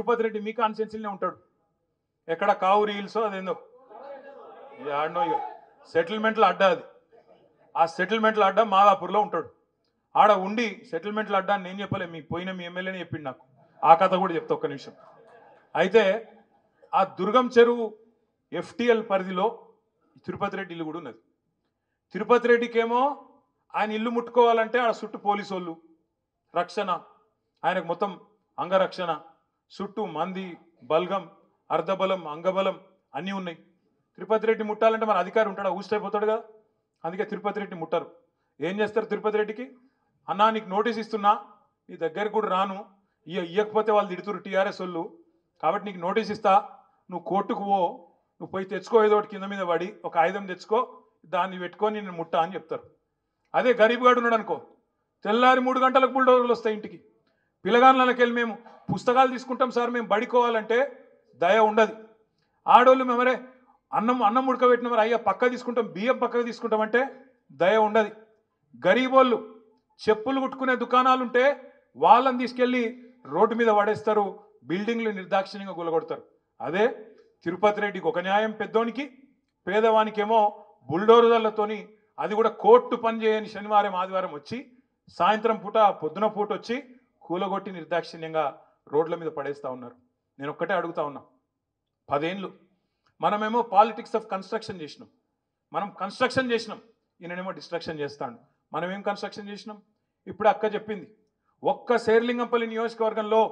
తిరుపతి రెడ్డి మీ కాన్స్టిట్యున్సీలోనే ఉంటాడు. ఎక్కడ కావు రీల్స్ అదేందో ఆడనో సెటిల్మెంట్ల అడ్డా అది. ఆ సెటిల్మెంట్ల అడ్డా మాదాపూర్లో ఉంటాడు. ఆడ ఉండి సెటిల్మెంట్ల అడ్డా నేను చెప్పలే, మీ ఎమ్మెల్యేనే చెప్పిండు నాకు. ఆ కథ కూడా చెప్తా ఒక్క నిమిషం. అయితే ఆ దుర్గం చెరువు FTL పరిధిలో తిరుపతి రెడ్డి ఇల్లు కూడా ఉన్నది. తిరుపతి రెడ్డికేమో ఆయన ఇల్లు ముట్టుకోవాలంటే ఆడ చుట్టూ పోలీసు వాళ్ళు రక్షణ, ఆయనకు మొత్తం అంగరక్షణ, చుట్టూ మంది బల్గం, అర్ధబలం, అంగబలం అన్నీ ఉన్నాయి. తిరుపతి రెడ్డి ముట్టాలంటే మన అధికారి ఉంటాడా, ఊసిపోతాడు కదా. అందుకే తిరుపతి రెడ్డి ముట్టారు. ఏం చేస్తారు తిరుపతి రెడ్డికి? అన్నా నీకు నోటీస్ ఇస్తున్నా, నీ దగ్గరకు కూడా రాను, ఇయ్యకపోతే వాళ్ళు తిడుతురు TRS వాళ్ళు, కాబట్టి నీకు నోటీస్ ఇస్తా, నువ్వు కోర్టుకు పో, నువ్వు పోయి తెచ్చుకో, ఏదో ఒకటి కింద మీద పడి ఒక ఆయుధం తెచ్చుకో, దాన్ని పెట్టుకొని నేను ముట్టా అని చెప్తారు. అదే గరీబ్ గాడు ఉన్నాడు అనుకో, తెల్లారి 3 గంటలకు బుల్డోజర్లు వస్తాయి ఇంటికి. పిల్లగాళ్ళకి వెళ్ళి మేము పుస్తకాలు తీసుకుంటాం సార్, మేము బడికోవాలంటే దయ ఉండదు. ఆడోళ్ళు మేమరే అన్నం ఉడకబెట్టిన మరి అయ్యా పక్క తీసుకుంటాం, బియ్యం పక్కకు తీసుకుంటామంటే దయ ఉండదు. గరీబోళ్ళు చెప్పులు కుట్టుకునే దుకాణాలుంటే వాళ్ళని తీసుకెళ్ళి రోడ్డు మీద పడేస్తారు, బిల్డింగ్లు నిర్దాక్షిణ్యంగా కూలగొడతారు. అదే తిరుపతి రెడ్డికి ఒక న్యాయం పెద్దోనికి, పేదవానికేమో బుల్డోజర్లతోని, అది కూడా కోర్టు పని చేయని శనివారం ఆదివారం వచ్చి సాయంత్రం పూట పొద్దున పూట వచ్చి కూలగొట్టి నిర్దాక్షిణ్యంగా రోడ్ల మీద పడేస్తూ ఉన్నారు. నేను ఒక్కటే అడుగుతా ఉన్నా, 10 ఏళ్ళు మనమేమో పాలిటిక్స్ ఆఫ్ కన్స్ట్రక్షన్ చేసినాం, మనం కన్స్ట్రక్షన్ చేసినాం, ఈయననేమో డిస్ట్రక్షన్ చేస్తాడు. మనం ఏం కన్స్ట్రక్షన్ చేసినాం? ఇప్పుడు అక్క చెప్పింది, ఒక్క శేర్లింగంపల్లి నియోజకవర్గంలో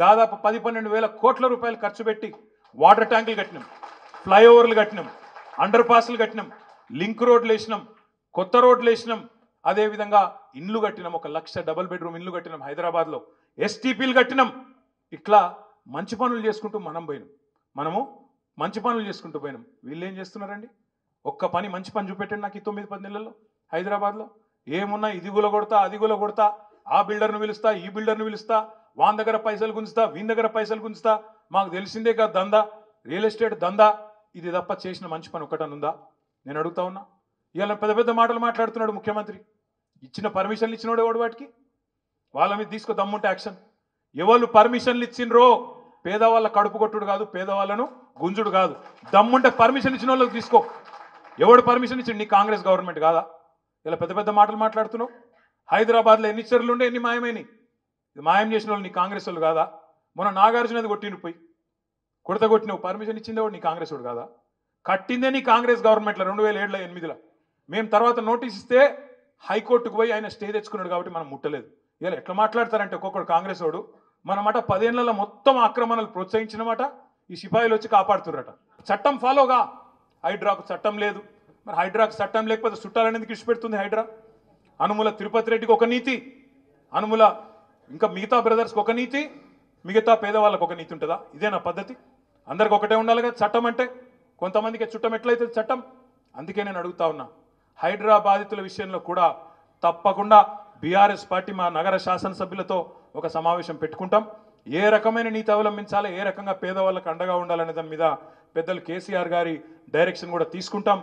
దాదాపు 10-12 వేల కోట్ల రూపాయలు ఖర్చు పెట్టి వాటర్ ట్యాంకులు కట్టినాం, ఫ్లైఓవర్లు కట్టినాం, అండర్ పాస్లు కట్టినాం, లింక్ రోడ్లు వేసినాం, కొత్త రోడ్లు వేసినాం, అదేవిధంగా ఇండ్లు కట్టినాం, 1 లక్ష డబుల్ బెడ్రూమ్ ఇండ్లు కట్టినాం హైదరాబాద్లో, STPలు కట్టినాం. ఇట్లా మంచి పనులు చేసుకుంటూ మనము మంచి పనులు చేసుకుంటూ పోయినాం. వీళ్ళు ఏం చేస్తున్నారండి? ఒక్క పని మంచి పని చూపెట్టండి నాకు ఈ 9-10 నెలల్లో హైదరాబాద్లో. ఏమున్నా ఇది కొడతా, అది కొడతా, ఆ బిల్డర్ను పిలుస్తా, ఈ బిల్డర్ను పిలుస్తా, వాని దగ్గర పైసలు గుంజుతా, వీని దగ్గర పైసలు గుంజుతా, మాకు తెలిసిందే కదా దందా, రియల్ ఎస్టేట్ దందా, ఇది తప్ప చేసిన మంచి పని ఒక్కటనుందా? నేను అడుగుతా ఉన్నా. ఇవాళ పెద్ద పెద్ద మాటలు మాట్లాడుతున్నాడు ముఖ్యమంత్రి. ఇచ్చిన పర్మిషన్లు ఇచ్చినోడు ఎవడు వాటికి? వాళ్ళ మీద తీసుకో దమ్ముంటే యాక్షన్. ఎవరు పర్మిషన్లు ఇచ్చిండ్రో పేదవాళ్ళ కడుపు కొట్టుడు కాదు, పేదవాళ్ళను గుంజుడు కాదు. దమ్ముంటే పర్మిషన్ ఇచ్చిన వాళ్ళకి తీసుకో. ఎవడు పర్మిషన్ ఇచ్చిండు? నీ కాంగ్రెస్ గవర్నమెంట్ కాదా? ఇలా పెద్ద పెద్ద మాటలు మాట్లాడుతున్నావు. హైదరాబాద్లో ఎన్ని చెరువులు ఉండే, ఎన్ని మాయమైనవి? ఇది మాయం చేసిన వాళ్ళు నీ కాంగ్రెస్ వాళ్ళు కాదా? మొన్న నాగార్జునది కొట్టిండు, పోయి కొట్టినవు, పర్మిషన్ ఇచ్చిందే వాడు నీ కాంగ్రెస్ వాడు కాదా? కట్టిందే నీ కాంగ్రెస్ గవర్నమెంట్లో 2007లో 8లో. మేము తర్వాత నోటీస్ ఇస్తే హైకోర్టుకు పోయి ఆయన స్టే తెచ్చుకున్నాడు కాబట్టి మనం ముట్టలేదు. ఇలా ఎట్లా మాట్లాడతారంటే ఒక్కొక్కడు కాంగ్రెస్ వాడు, మన మాట 10 ఏళ్లలో మొత్తం ఆక్రమణలు ప్రోత్సహించినమాట ఈ సిపాయిలు వచ్చి కాపాడుతుర్రట. చట్టం ఫాలోగా. హైడ్రాకు చట్టం లేదు, మరి హైడ్రాకు చట్టం లేకపోతే చుట్టాలని ఎందుకు ఇచ్చిపెడుతుంది హైడ్రా? అనుముల తిరుపతి రెడ్డికి ఒక నీతి, అనుముల ఇంకా మిగతా బ్రదర్స్కి ఒక నీతి, మిగతా పేదవాళ్ళకు ఒక నీతి ఉంటుందా? ఇదేనా పద్ధతి? అందరికి ఒకటే ఉండాలి కదా చట్టం అంటే. కొంతమందికి చుట్టం ఎట్లయితే చట్టం. అందుకే నేను అడుగుతా ఉన్నా, హైడ్రా బాధితుల విషయంలో కూడా తప్పకుండా BRS పార్టీ మా నగర శాసనసభ్యులతో ఒక సమావేశం పెట్టుకుంటాం. ఏ రకమైన నీతి అవలంబించాలి, ఏ రకంగా పేదవాళ్ళకు అండగా ఉండాలనే దాని మీద పెద్దలు KCR గారి డైరెక్షన్ కూడా తీసుకుంటాం.